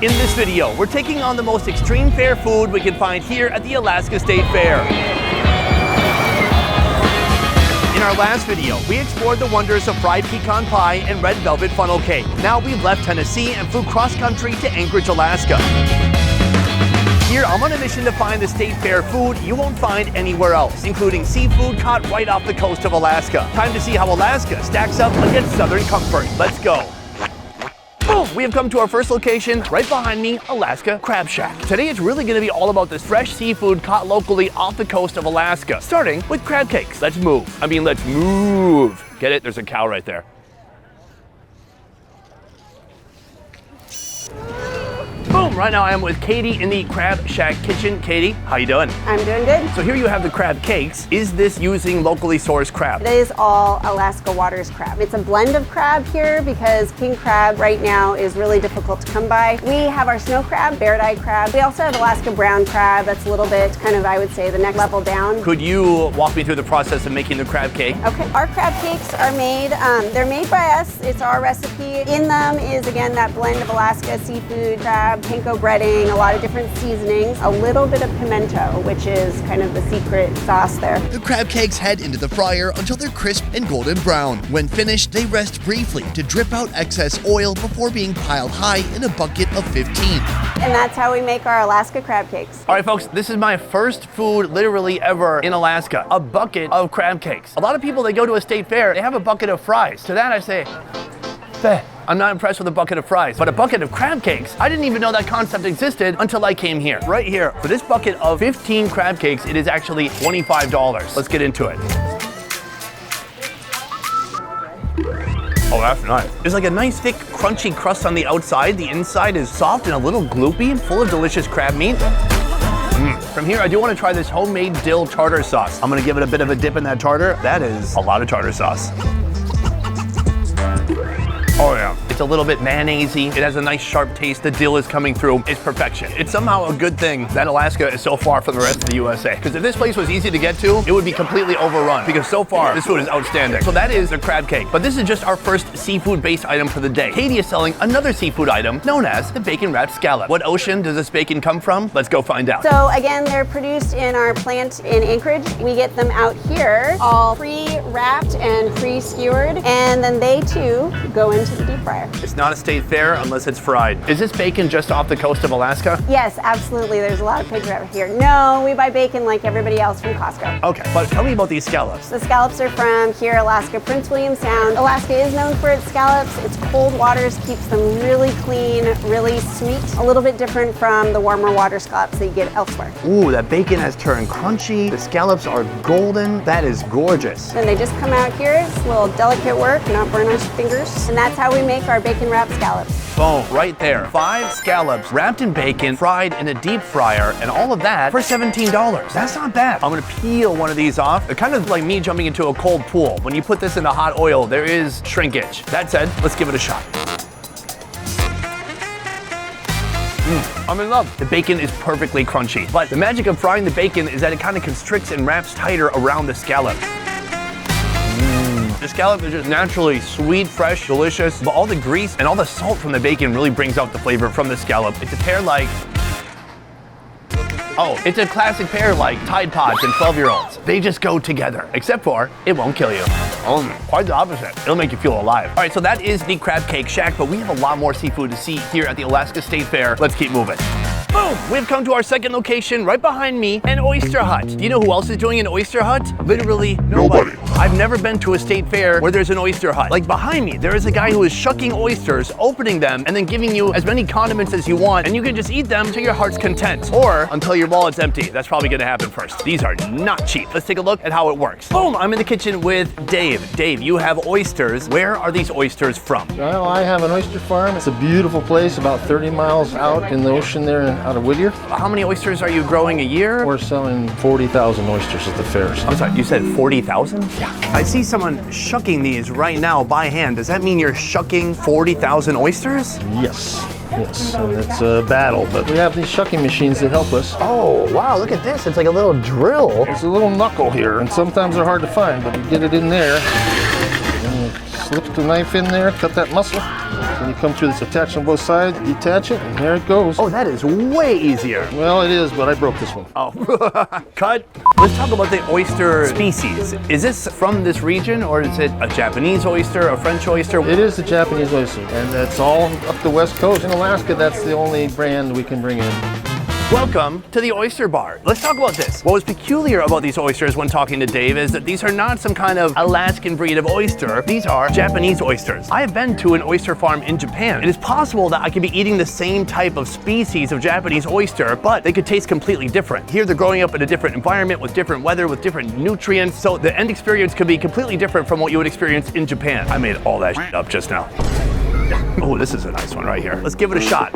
In this video, we're taking on the most extreme fare food we can find here at the Alaska State Fair. In our last video, we explored the wonders of fried pecan pie and red velvet funnel cake. Now we've left Tennessee and flew cross-country to Anchorage, Alaska. Here, I'm on a mission to find the State Fair food you won't find anywhere else, including seafood caught right off the coast of Alaska. Time to see how Alaska stacks up against Southern comfort. Let's go. Boom! We have come to our first location, right behind me, Alaska Crab Shack. Today it's really going to be all about this fresh seafood caught locally off the coast of Alaska, starting with crab cakes. Let's move. Let's move. Get it? There's a cow right there. Boom! Right now I am with Katie in the Crab Shack kitchen. Katie, how you doing? I'm doing good. So here you have the crab cakes. Is this using locally sourced crab? It is all Alaska Waters crab. It's a blend of crab here because king crab right now is really difficult to come by. We have our snow crab, bear-eye crab. We also have Alaska brown crab. That's a little bit kind of, I would say, the next level down. Could you walk me through the process of making the crab cake? Okay. Our crab cakes are made, they're made by us. It's our recipe. In them is, again, that blend of Alaska seafood, crab, panko breading, a lot of different seasonings, a little bit of pimento, which is kind of the secret sauce there. The crab cakes head into the fryer until they're crisp and golden brown. When finished, they rest briefly to drip out excess oil before being piled high in a bucket of 15. And that's how we make our Alaska crab cakes. All right, folks, this is my first food literally ever in Alaska, a bucket of crab cakes. A lot of people, they go to a state fair, they have a bucket of fries. To that I say, "Bleh." I'm not impressed with a bucket of fries, but a bucket of crab cakes, I didn't even know that concept existed until I came here. Right here, for this bucket of 15 crab cakes, it is actually $25. Let's get into it. Oh, that's nice. There's like a nice thick crunchy crust on the outside. The inside is soft and a little gloopy, full of delicious crab meat. From here, I do want to try this homemade dill tartar sauce. I'm gonna give it a bit of a dip in that tartar. That is a lot of tartar sauce. Oh yeah. It's a little bit mayonnaise-y. It has a nice sharp taste. The dill is coming through. It's perfection. It's somehow a good thing that Alaska is so far from the rest of the USA. Because if this place was easy to get to, it would be completely overrun. Because so far, this food is outstanding. So that is the crab cake. But this is just our first seafood-based item for the day. Katie is selling another seafood item known as the bacon-wrapped scallop. What ocean does this bacon come from? Let's go find out. So again, they're produced in our plant in Anchorage. We get them out here, all pre-wrapped and pre-skewered. And then they too go into the deep fryer. It's not a state fair unless it's fried. Is this bacon just off the coast of Alaska? Yes, absolutely. There's a lot of pigs out here. No, we buy bacon like everybody else from Costco. Okay, but tell me about these scallops. The scallops are from here, Alaska, Prince William Sound. Alaska is known for its scallops. Its cold waters keeps them really clean, really sweet. A little bit different from the warmer water scallops that you get elsewhere. Ooh, that bacon has turned crunchy. The scallops are golden. That is gorgeous. Then they just come out here. It's a little delicate work, not burn our fingers. And that's how we make our bacon wrapped scallops. Boom, right there. 5 scallops wrapped in bacon, fried in a deep fryer, and all of that for $17. That's not bad. I'm gonna peel one of these off. It's kind of like me jumping into a cold pool. When you put this into hot oil, there is shrinkage. That said, let's give it a shot. I'm in love. The bacon is perfectly crunchy, but the magic of frying the bacon is that it kind of constricts and wraps tighter around the scallop. The scallop is just naturally sweet, fresh, delicious, but all the grease and all the salt from the bacon really brings out the flavor from the scallop. It's a pair like, it's a classic pair like Tide Pods and 12-year-olds. They just go together, except for it won't kill you. Quite the opposite. It'll make you feel alive. All right, so that is the Crab Cake Shack, but we have a lot more seafood to see here at the Alaska State Fair. Let's keep moving. Boom! We've come to our second location right behind me, an Oyster Hut. Do you know who else is doing an Oyster Hut? Literally nobody. I've never been to a state fair where there's an Oyster Hut. Like behind me, there is a guy who is shucking oysters, opening them, and then giving you as many condiments as you want, and you can just eat them to your heart's content. Or until your wallet's empty. That's probably gonna happen first. These are not cheap. Let's take a look at how it works. Boom! I'm in the kitchen with Dave. Dave, you have oysters. Where are these oysters from? Well, I have an oyster farm. It's a beautiful place about 30 miles out in the ocean there out of Whittier. How many oysters are you growing a year? We're selling 40,000 oysters at the fairs. I'm sorry, you said 40,000? Yeah. I see someone shucking these right now by hand. Does that mean you're shucking 40,000 oysters? Yes. Yes, and it's a battle, but we have these shucking machines that help us. Oh, wow, look at this. It's like a little drill. It's a little knuckle here, and sometimes they're hard to find, but you get it in there, and you slip the knife in there, cut that muscle, and you come through this attachment on both sides, detach it, and there it goes. Oh, that is way easier. Well, it is, but I broke this one. Oh, cut. Let's talk about the oyster species. Is this from this region, or is it a Japanese oyster, a French oyster? It is the Japanese oyster, and that's all up the west coast. In Alaska, that's the only brand we can bring in. Welcome to the Oyster Bar. Let's talk about this. What was peculiar about these oysters when talking to Dave is that these are not some kind of Alaskan breed of oyster. These are Japanese oysters. I have been to an oyster farm in Japan. It is possible that I could be eating the same type of species of Japanese oyster, but they could taste completely different. Here they're growing up in a different environment with different weather, with different nutrients, so the end experience could be completely different from what you would experience in Japan. I made all that shit up just now. Oh, this is a nice one right here. Let's give it a shot.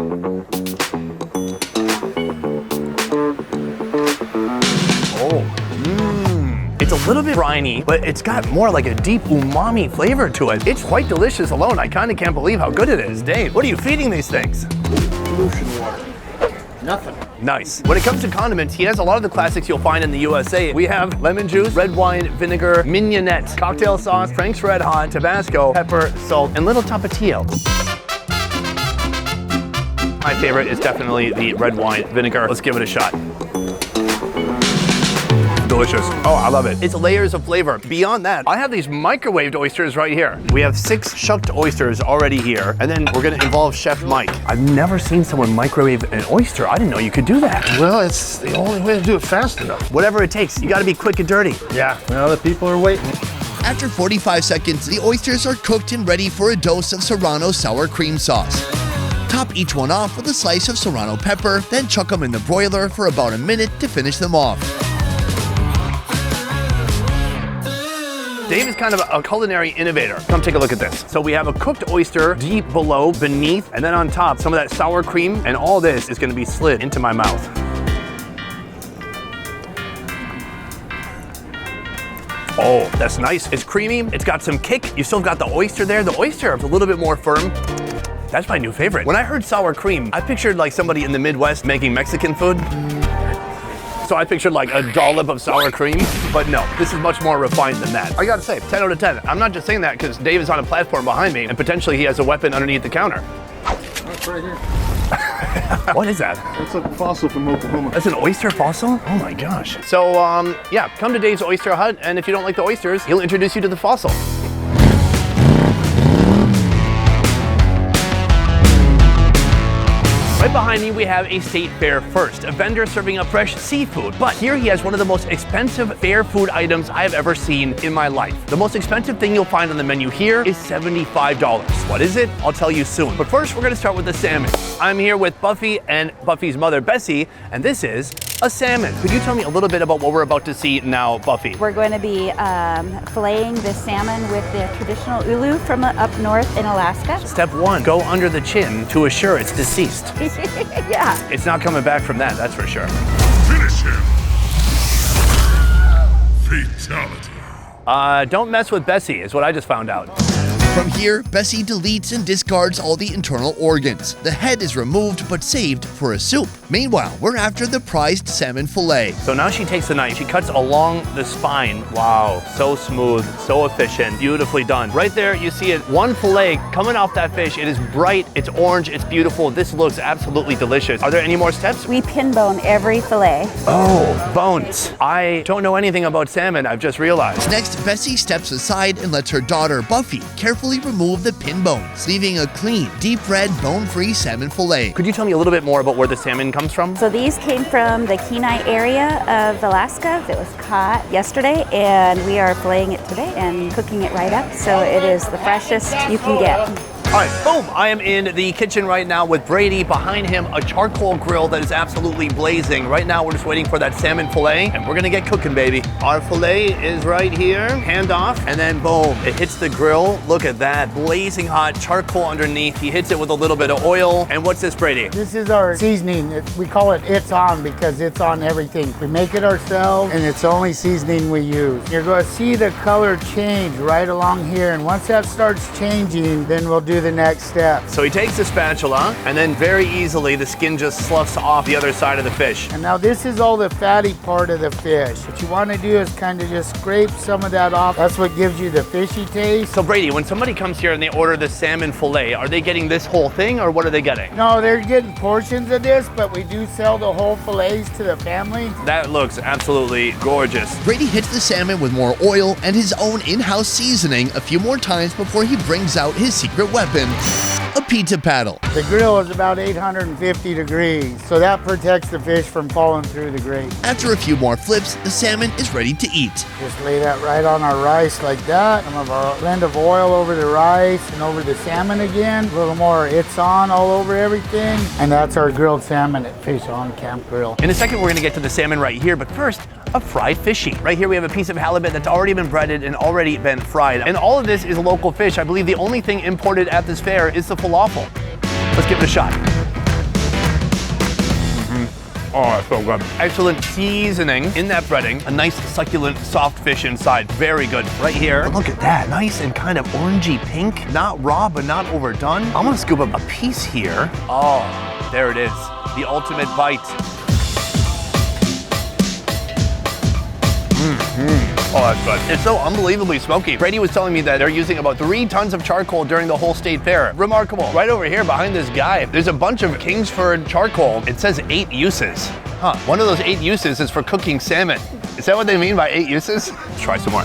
It's a little bit briny, but it's got more like a deep umami flavor to it. It's quite delicious alone. I kind of can't believe how good it is. Dave, what are you feeding these things? Solution water. Nothing. Nice. When it comes to condiments, he has a lot of the classics you'll find in the USA. We have lemon juice, red wine, vinegar, mignonette, cocktail sauce, Frank's Red Hot, Tabasco, pepper, salt, and little Tapatio. My favorite is definitely the red wine vinegar. Let's give it a shot. Delicious. Oh, I love it. It's layers of flavor. Beyond that, I have these microwaved oysters right here. We have 6 shucked oysters already here, and then we're gonna involve Chef Mike. I've never seen someone microwave an oyster. I didn't know you could do that. Well, it's the only way to do it fast enough. Whatever it takes, you gotta be quick and dirty. Yeah, well, the people are waiting. After 45 seconds, the oysters are cooked and ready for a dose of Serrano sour cream sauce. Top each one off with a slice of Serrano pepper, then chuck them in the broiler for about a minute to finish them off. Dave is kind of a culinary innovator. Come take a look at this. So we have a cooked oyster deep below, beneath, and then on top, some of that sour cream, and all this is gonna be slid into my mouth. Oh, that's nice. It's creamy, it's got some kick. You still got the oyster there. The oyster is a little bit more firm. That's my new favorite. When I heard sour cream, I pictured like somebody in the Midwest making Mexican food. So I pictured like a dollop of sour cream, but no, this is much more refined than that. I gotta say, 10 out of 10. I'm not just saying that because Dave is on a platform behind me and potentially he has a weapon underneath the counter. That's right here. What is that? That's a fossil from Oklahoma. That's an oyster fossil? Oh my gosh. So yeah, come to Dave's Oyster Hut, and if you don't like the oysters, he'll introduce you to the fossil. Right behind me, we have a state fair first, a vendor serving up fresh seafood. But here he has one of the most expensive fair food items I have ever seen in my life. The most expensive thing you'll find on the menu here is $75. What is it? I'll tell you soon. But first, we're gonna start with the salmon. I'm here with Buffy and Buffy's mother, Bessy, and this is a salmon. Could you tell me a little bit about what we're about to see now, Buffy? We're going to be filleting the salmon with the traditional ulu from up north in Alaska. Step 1, go under the chin to assure it's deceased. Yeah. It's not coming back from that, that's for sure. Finish him. Fatality. Don't mess with Bessy, is what I just found out. From here, Bessy deletes and discards all the internal organs. The head is removed but saved for a soup. Meanwhile, we're after the prized salmon fillet. So now she takes the knife, she cuts along the spine. Wow, so smooth, so efficient, beautifully done. Right there, you see it, one fillet coming off that fish. It is bright, it's orange, it's beautiful. This looks absolutely delicious. Are there any more steps? We pin bone every fillet. Oh, bones. I don't know anything about salmon, I've just realized. Next, Bessy steps aside and lets her daughter, Buffy, carefully remove the pin bones, leaving a clean, deep red, bone-free salmon fillet. Could you tell me a little bit more about where the salmon comes from? So these came from the Kenai area of Alaska. It was caught yesterday, and we are filleting it today and cooking it right up. So it is the freshest you can get. All right, boom. I am in the kitchen right now with Brady. Behind him, a charcoal grill that is absolutely blazing. Right now, we're just waiting for that salmon fillet, and we're gonna get cooking, baby. Our fillet is right here, hand off, and then boom, it hits the grill. Look at that, blazing hot charcoal underneath. He hits it with a little bit of oil. And what's this, Brady? This is our seasoning. We call it It's On because it's on everything. We make it ourselves, and it's the only seasoning we use. You're gonna see the color change right along here, and once that starts changing, then we'll do the next step. So he takes the spatula, and then very easily the skin just sloughs off the other side of the fish. And now this is all the fatty part of the fish. What you want to do is kind of just scrape some of that off. That's what gives you the fishy taste. So Brady, when somebody comes here and they order the salmon fillet, are they getting this whole thing, or what are they getting? No, they're getting portions of this, but we do sell the whole fillets to the family. That looks absolutely gorgeous. Brady hits the salmon with more oil and his own in-house seasoning a few more times before he brings out his secret weapon, a pizza paddle. The grill is about 850 degrees, so that protects the fish from falling through the grate. After a few more flips, the salmon is ready to eat. Just lay that right on our rice like that. Some of our blend of oil over the rice and over the salmon again. A little more it's on all over everything. And that's our grilled salmon at Fish on Camp Grill. In a second, we're gonna get to the salmon right here, but first, a fried fishy. Right here, we have a piece of halibut that's already been breaded and already been fried. And all of this is local fish. I believe the only thing imported at this fair is the falafel. Let's give it a shot. Oh, it's so good. Excellent seasoning in that breading. A nice, succulent, soft fish inside. Very good. Right here, look at that. Nice and kind of orangey pink. Not raw, but not overdone. I'm gonna scoop up a piece here. Oh, there it is. The ultimate bite. Oh, that's good. It's so unbelievably smoky. Brady was telling me that they're using about 3 tons of charcoal during the whole state fair. Remarkable. Right over here behind this guy, there's a bunch of Kingsford charcoal. It says 8 uses. Huh, one of those 8 uses is for cooking salmon. Is that what they mean by 8 uses? Let's try some more.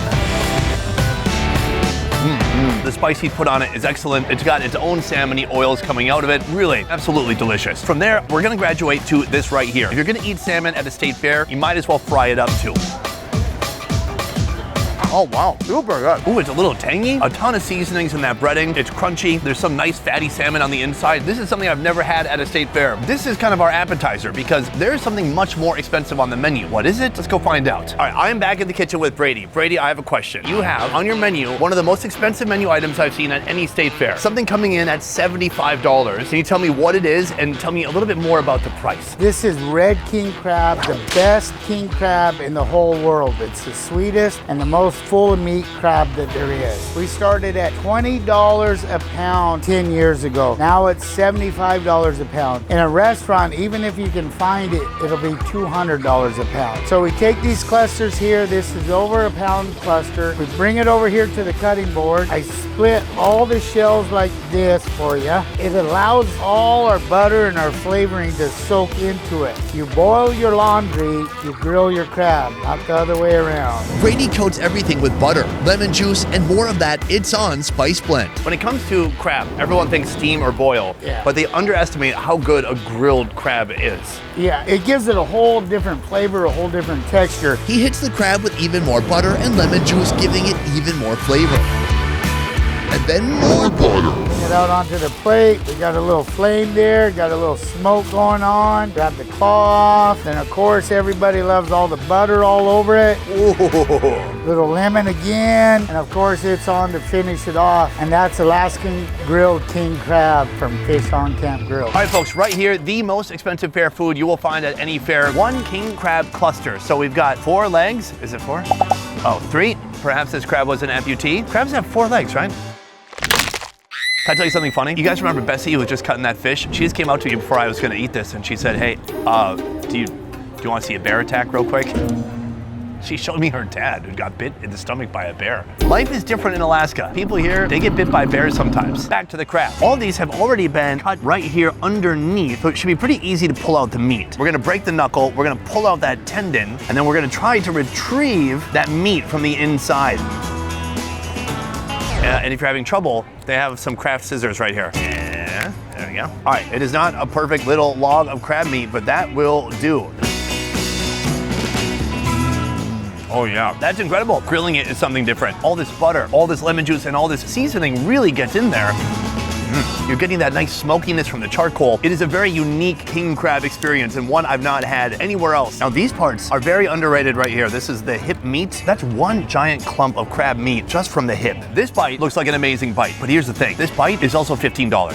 The spice he put on it is excellent. It's got its own salmon-y oils coming out of it. Really, absolutely delicious. From there, we're gonna graduate to this right here. If you're gonna eat salmon at a state fair, you might as well fry it up too. Oh, wow, super good. Ooh, it's a little tangy. A ton of seasonings in that breading. It's crunchy. There's some nice fatty salmon on the inside. This is something I've never had at a state fair. This is kind of our appetizer because there's something much more expensive on the menu. What is it? Let's go find out. All right, I am back in the kitchen with Brady. Brady, I have a question. You have on your menu one of the most expensive menu items I've seen at any state fair. Something coming in at $75. Can you tell me what it is and tell me a little bit more about the price? This is red king crab, the best king crab in the whole world. It's the sweetest and the most full of meat crab that there is. We started at $20 a pound 10 years ago. Now it's $75 a pound. In a restaurant, even if you can find it, it'll be $200 a pound. So we take these clusters here. This is over a pound cluster. We bring it over here to the cutting board. I split all the shells like this for you. It allows all our butter and our flavoring to soak into it. You boil your laundry, you grill your crab, not the other way around. Brady coats everything with butter, lemon juice, and more of that It's On spice blend. When it comes to crab, everyone thinks steam or boil, but they underestimate how good a grilled crab is. Yeah, it gives it a whole different flavor, a whole different texture. He hits the crab with even more butter and lemon juice, giving it even more flavor. And then more butter. Bring it out onto the plate. We got a little flame there, got a little smoke going on. Grab the claw off, and of course everybody loves all the butter all over it. Ooh. Little lemon again, and of course it's on to finish it off. And that's Alaskan grilled king crab from Fish on Camp Grill. All right, folks, right here, the most expensive fair food you will find at any fair. 1 king crab cluster. So we've got 4 legs. Is it 4? Oh, 3. Perhaps this crab was an amputee. Crabs have 4 legs, right? Can I tell you something funny? You guys remember Bessy who was just cutting that fish? She just came out to me before I was gonna eat this and she said, hey, do you wanna see a bear attack real quick? She showed me her dad who got bit in the stomach by a bear. Life is different in Alaska. People here, they get bit by bears sometimes. Back to the crab. All these have already been cut right here underneath, so it should be pretty easy to pull out the meat. We're gonna break the knuckle, we're gonna pull out that tendon, and then we're gonna try to retrieve that meat from the inside. And if you're having trouble, they have some craft scissors right here. Yeah, there we go. All right, it is not a perfect little log of crab meat, but that will do. Oh yeah, that's incredible. Grilling it is something different. All this butter, all this lemon juice, and all this seasoning really gets in there. You're getting that nice smokiness from the charcoal. It is a very unique king crab experience and one I've not had anywhere else. Now these parts are very underrated right here. This is the hip meat. That's one giant clump of crab meat just from the hip. This bite looks like an amazing bite, but here's the thing. This bite is also $15.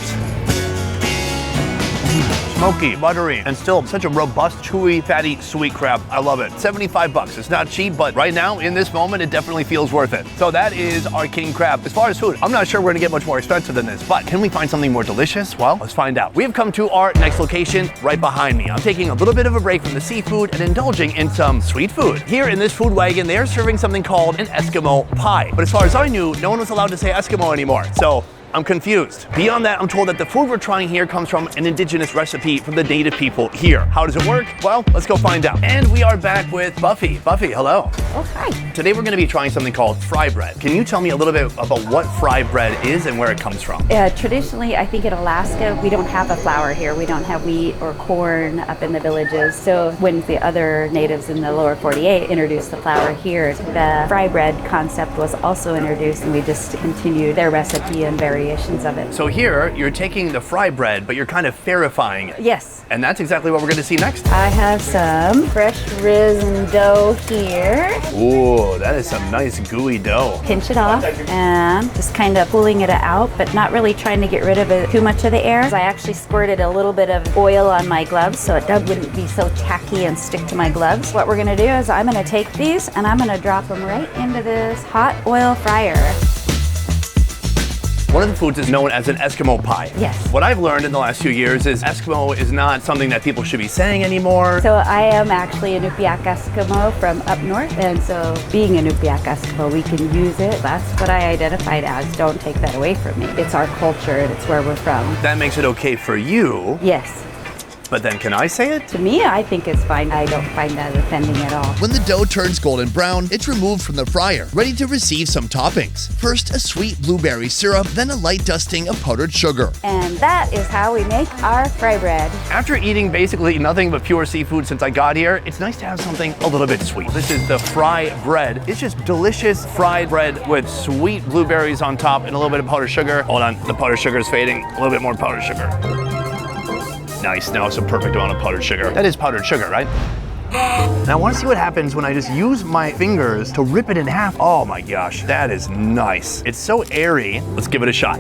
Smoky, buttery, and still such a robust, chewy, fatty, sweet crab. I love it. 75 bucks. It's not cheap, but right now, in this moment, it definitely feels worth it. So that is our king crab. As far as food, I'm not sure we're gonna get much more expensive than this, but can we find something more delicious? Well, let's find out. We have come to our next location right behind me. I'm taking a little bit of a break from the seafood and indulging in some sweet food. Here in this food wagon, they are serving something called an Eskimo pie. But as far as I knew, no one was allowed to say Eskimo anymore. So I'm confused. Beyond that, I'm told that the food we're trying here comes from an indigenous recipe from the native people here. How does it work? Well, let's go find out. And we are back with Buffy. Buffy, hello. Oh, hi. Today we're gonna be trying something called fry bread. Can you tell me a little bit about what fry bread is and where it comes from? Traditionally, I think in Alaska, we don't have a flour here. We don't have wheat or corn up in the villages. So when the other natives in the lower 48 introduced the flour here, the fry bread concept was also introduced, and we just continued their recipe and variations of it. So here, you're taking the fry bread, but you're kind of farifying it. Yes. And that's exactly what we're gonna see next. I have some fresh risen dough here. Ooh, that is some nice gooey dough. Pinch it off and just kind of pulling it out, but not really trying to get rid of too much of the air. I actually squirted a little bit of oil on my gloves so it wouldn't be so tacky and stick to my gloves. What we're gonna do is I'm gonna take these and I'm gonna drop them right into this hot oil fryer. One of the foods is known as an Eskimo pie. Yes. What I've learned in the last few years is Eskimo is not something that people should be saying anymore. So I am actually a Nupiaq Eskimo from up north, and so being a Nupiaq Eskimo, we can use it. That's what I identified as. Don't take that away from me. It's our culture and it's where we're from. That makes it okay for you. Yes. But then can I say it? To me, I think it's fine. I don't find that offending at all. When the dough turns golden brown, it's removed from the fryer, ready to receive some toppings. First, a sweet blueberry syrup, then a light dusting of powdered sugar. And that is how we make our fry bread. After eating basically nothing but pure seafood since I got here, it's nice to have something a little bit sweet. This is the fry bread. It's just delicious fried bread with sweet blueberries on top and a little bit of powdered sugar. Hold on, the powdered sugar is fading. A little bit more powdered sugar. Nice, now it's a perfect amount of powdered sugar. That is powdered sugar, right? Now I want to see what happens when I just use my fingers to rip it in half. Oh my gosh, that is nice. It's so airy. Let's give it a shot.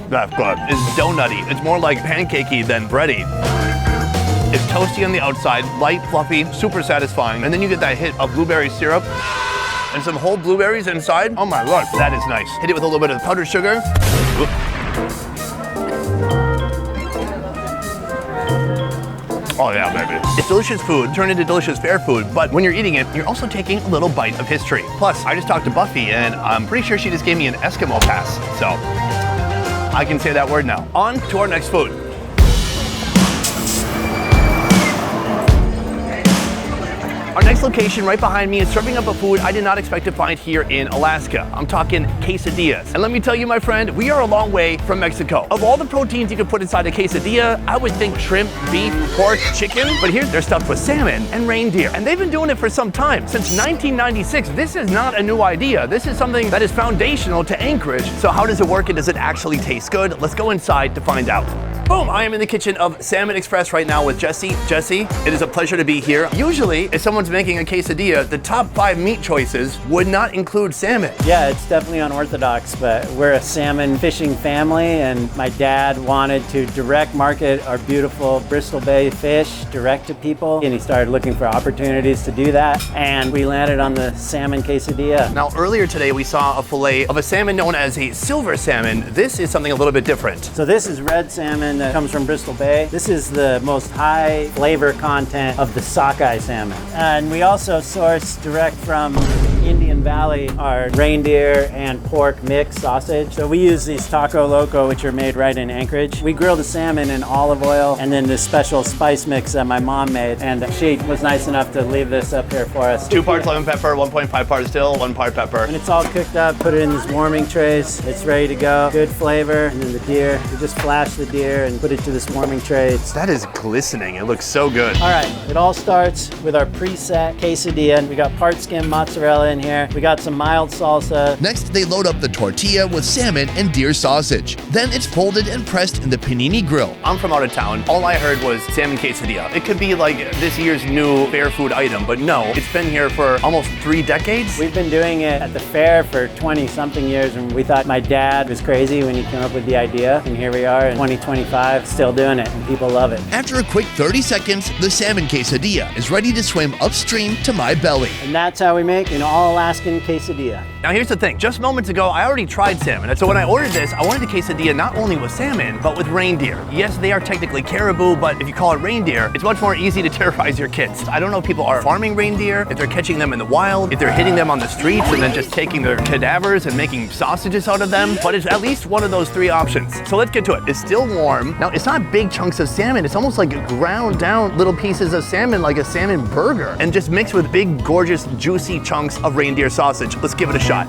That's good. It's donutty. It's more like pancakey than bready. It's toasty on the outside, light, fluffy, super satisfying. And then you get that hit of blueberry syrup and some whole blueberries inside. Oh my lord, that is nice. Hit it with a little bit of powdered sugar. Oop. Oh yeah, baby. It's delicious food turned into delicious fair food, but when you're eating it, you're also taking a little bite of history. Plus, I just talked to Buffy and I'm pretty sure she just gave me an Eskimo pass, so I can say that word now. On to our next food. Our next location right behind me is serving up a food I did not expect to find here in Alaska. I'm talking quesadillas. And let me tell you, my friend, we are a long way from Mexico. Of all the proteins you could put inside a quesadilla, I would think shrimp, beef, pork, chicken, but here they're stuffed with salmon and reindeer. And they've been doing it for some time. Since 1996, this is not a new idea. This is something that is foundational to Anchorage. So how does it work and does it actually taste good? Let's go inside to find out. Boom, I am in the kitchen of Salmon Express right now with Jesse. Jesse, it is a pleasure to be here. Usually, if someone's making a quesadilla, the top 5 meat choices would not include salmon. Yeah, it's definitely unorthodox, but we're a salmon fishing family, and my dad wanted to direct market our beautiful Bristol Bay fish direct to people, and he started looking for opportunities to do that, and we landed on the salmon quesadilla. Now, earlier today, we saw a fillet of a salmon known as a silver salmon. This is something a little bit different. So this is red salmon that comes from Bristol Bay. This is the most high flavor content of the sockeye salmon. And we also source direct from Indian Valley our reindeer and pork mix sausage. So we use these Taco Loco, which are made right in Anchorage. We grill the salmon in olive oil and then this special spice mix that my mom made. And she was nice enough to leave this up here for us. 2 parts lemon pepper, 1.5 parts dill, 1 part pepper. When it's all cooked up, put it in this warming trays. It's ready to go. Good flavor. And then the deer, we just flash the deer and put it to this warming tray. That is glistening. It looks so good. All right, it all starts with our preset quesadilla. We got part skim mozzarella in here. We got some mild salsa. Next, they load up the tortilla with salmon and deer sausage. Then it's folded and pressed in the panini grill. I'm from out of town. All I heard was salmon quesadilla. It could be like this year's new fair food item, but no, it's been here for almost 3 decades. We've been doing it at the fair for 20-something years, and we thought my dad was crazy when he came up with the idea, and here we are in 2025 still doing it, and people love it. After a quick 30 seconds, the salmon quesadilla is ready to swim upstream to my belly. And that's how we make an all-Alaskan quesadilla. Now here's the thing, just moments ago, I already tried salmon. And so when I ordered this, I wanted the quesadilla not only with salmon, but with reindeer. Yes, they are technically caribou, but if you call it reindeer, it's much more easy to terrorize your kids. I don't know if people are farming reindeer, if they're catching them in the wild, if they're hitting them on the streets and then just taking their cadavers and making sausages out of them, but it's at least one of those 3 options. So let's get to it. It's still warm. Now, it's not big chunks of salmon. It's almost like ground down little pieces of salmon, like a salmon burger, and just mixed with big, gorgeous, juicy chunks of reindeer sausage. Let's give it a shot.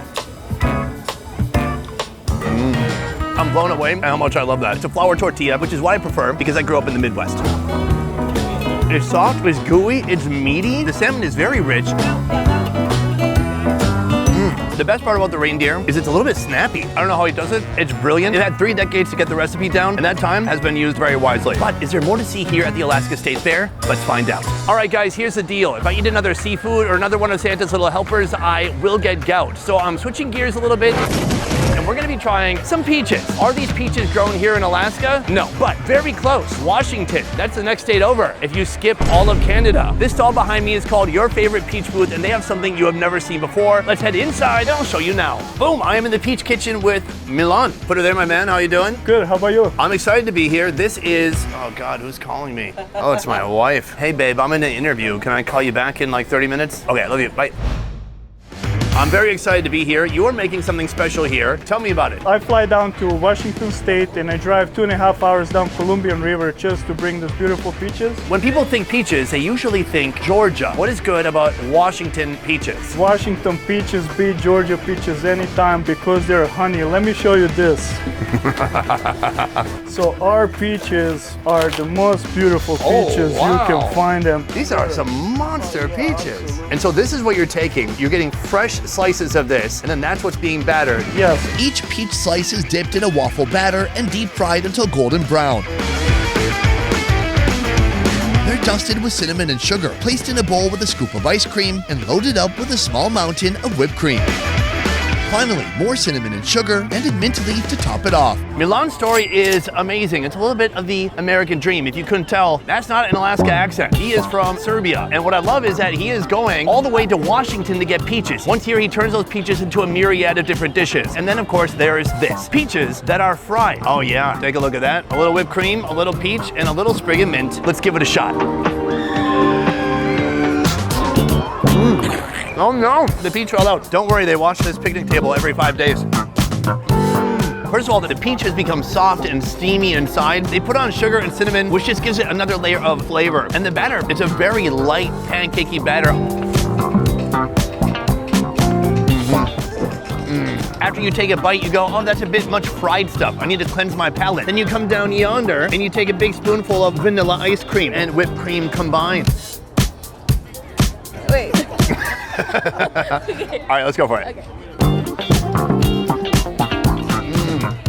I'm blown away at how much I love that. It's a flour tortilla, which is what I prefer because I grew up in the Midwest. It's soft, it's gooey, it's meaty. The salmon is very rich. The best part about the reindeer is it's a little bit snappy. I don't know how he does it. It's brilliant. It had 3 decades to get the recipe down, and that time has been used very wisely. But is there more to see here at the Alaska State Fair? Let's find out. All right, guys, here's the deal. If I eat another seafood or another one of Santa's little helpers, I will get gout. So I'm switching gears a little bit, and we're gonna be trying some peaches. Are these peaches grown here in Alaska? No, but very close. Washington, that's the next state over if you skip all of Canada. This stall behind me is called Your Favorite Peach Booth, and they have something you have never seen before. Let's head inside and I'll show you now. Boom, I am in the peach kitchen with Milan. Put her there, my man, how you doing? Good, how about you? I'm excited to be here. This is, oh God, who's calling me? Oh, it's my wife. Hey babe, I'm in an interview. Can I call you back in like 30 minutes? Okay, I love you, bye. I'm very excited to be here. You are making something special here. Tell me about it. I fly down to Washington State and I drive 2.5 hours down Columbian River just to bring those beautiful peaches. When people think peaches, they usually think Georgia. What is good about Washington peaches? Washington peaches beat Georgia peaches anytime because they're honey. Let me show you this. So our peaches are the most beautiful peaches you can find them. These are some monster peaches. And so this is what you're taking. You're getting fresh slices of this, and then that's what's being battered. Yes. Each peach slice is dipped in a waffle batter and deep fried until golden brown. They're dusted with cinnamon and sugar, placed in a bowl with a scoop of ice cream, and loaded up with a small mountain of whipped cream. Finally, more cinnamon and sugar and a mint leaf to top it off. Milan's story is amazing. It's a little bit of the American dream. If you couldn't tell, that's not an Alaska accent. He is from Serbia. And what I love is that he is going all the way to Washington to get peaches. Once here, he turns those peaches into a myriad of different dishes. And then, of course, there is this. Peaches that are fried. Oh yeah, take a look at that. A little whipped cream, a little peach, and a little sprig of mint. Let's give it a shot. Oh no, the peach fell out. Don't worry, they wash this picnic table every 5 days. First of all, the peach has become soft and steamy inside. They put on sugar and cinnamon, which just gives it another layer of flavor. And the batter, it's a very light, pancakey batter. After you take a bite, you go, oh, that's a bit much fried stuff. I need to cleanse my palate. Then you come down yonder and you take a big spoonful of vanilla ice cream and whipped cream combined. Wait. Okay. All right, let's go for it. Okay.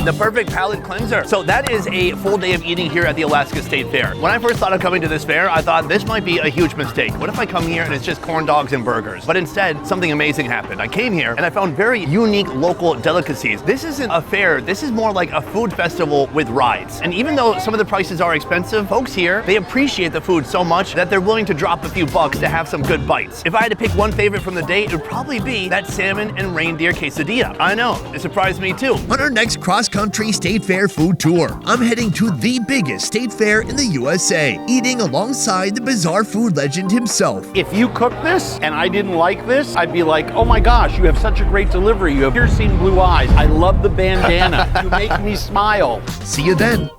The perfect palate cleanser. So that is a full day of eating here at the Alaska State Fair. When I first thought of coming to this fair, I thought this might be a huge mistake. What if I come here and it's just corn dogs and burgers? But instead, something amazing happened. I came here and I found very unique local delicacies. This isn't a fair, this is more like a food festival with rides. And even though some of the prices are expensive, folks here, they appreciate the food so much that they're willing to drop a few bucks to have some good bites. If I had to pick one favorite from the day, it would probably be that salmon and reindeer quesadilla. I know, it surprised me too. On our next cross-country State Fair food tour, I'm heading to the biggest state fair in the USA, eating alongside the bizarre food legend himself. If you cooked this and I didn't like this, I'd be like, oh my gosh, you have such a great delivery. You have piercing blue eyes. I love the bandana. You make me smile. See you then.